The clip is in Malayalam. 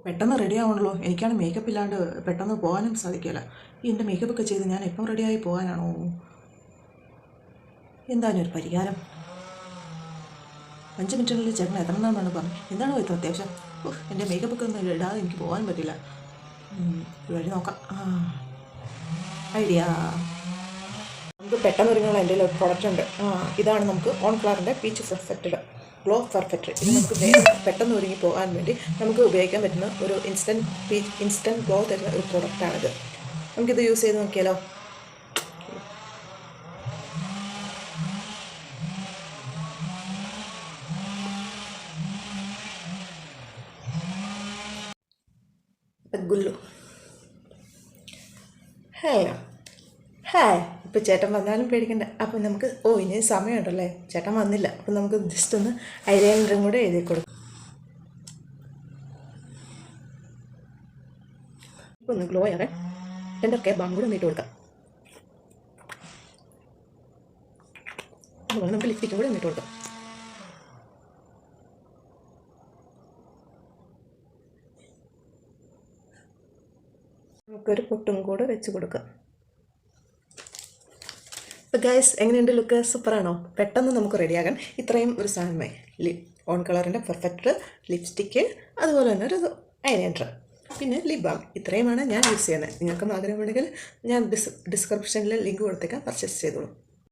പെട്ടെന്ന് റെഡി ആവണല്ലോ. എനിക്കാണ് മേക്കപ്പ് ഇല്ലാണ്ട് പെട്ടെന്ന് പോകാനും സാധിക്കില്ല. എൻ്റെ മേക്കപ്പൊക്കെ ചെയ്ത് ഞാൻ എപ്പം റെഡിയായി പോകാനാണോ? എന്തായാലും ഒരു പരിഹാരം. 5 മിനിറ്റിനുള്ളിൽ ചേട്ടൻ എത്തണമെന്നാണ് പറഞ്ഞു. എന്താണോ ഇത്ര അത്യാവശ്യം? എൻ്റെ മേക്കപ്പൊക്കെ ഒന്നും ഇടാതെ എനിക്ക് പോകാൻ പറ്റില്ല. വഴി നോക്കാം. ഐഡിയ. നമുക്ക് പെട്ടെന്ന് ഒരുങ്ങുള്ള എൻ്റെ ഒരു പ്രോഡക്റ്റ് ഉണ്ട്. ഇതാണ് നമുക്ക് ഓൺ കളറിൻ്റെ പീച്ച് പെർഫെക്റ്റ് ഗ്ലോ പെർഫെക്റ്റ്. ഇത് നമുക്ക് പെട്ടെന്ന് ഒരുങ്ങി പോകാൻ വേണ്ടി നമുക്ക് ഉപയോഗിക്കാൻ പറ്റുന്ന ഒരു ഇൻസ്റ്റൻറ്റ് ഗ്ലോ തരുന്ന ഒരു പ്രോഡക്റ്റാണിത്. നമുക്കിത് യൂസ് ചെയ്ത് നോക്കിയാലോ? ഗുല്ലു. ഹലോ. ഹായ്. ഇപ്പോൾ ചേട്ടൻ വന്നാലും പേടിക്കണ്ട. അപ്പം നമുക്ക് ഇനി സമയമുണ്ടല്ലേ, ചേട്ടൻ വന്നില്ല. അപ്പം നമുക്ക് ജസ്റ്റ് ഒന്ന് ഐലൈനറും കൂടെ എഴുതി കൊടുക്കും. ഇപ്പോൾ ഒന്ന് ഗ്ലോ ആകെ ടെൻഡർ കെയർ ബാം കൂടെ ഒന്ന് ഇട്ട് കൊടുക്കാം. അതുപോലെ നമുക്ക് ലിപ്സ്റ്റിക്കും കൂടെ ഒന്ന് ഇട്ട് കൊടുക്കാം. നമുക്കൊരു പൊട്ടും കൂടെ വെച്ച് കൊടുക്കാം. അപ്പോൾ ഗൈസ്, എങ്ങനെയുണ്ട് ലുക്ക്? സൂപ്പറാണോ? പെട്ടെന്ന് നമുക്ക് റെഡിയാകാൻ ഇത്രയും ഒരു സാധനമായി. ഓൺ കളറിൻ്റെ പെർഫെക്റ്റ് ലിപ്സ്റ്റിക്ക്, അതുപോലെ തന്നെ ഒരു ഐലൈനർ, പിന്നെ ലിപ് ബാം. ഇത്രയുമാണ് ഞാൻ യൂസ് ചെയ്യുന്നത്. നിങ്ങൾക്കും ആഗ്രഹമുണ്ടെങ്കിൽ ഞാൻ ഡിസ്ക്രിപ്ഷനിൽ ലിങ്ക് കൊടുത്തേക്കാം, പർച്ചേസ് ചെയ്തോളൂ.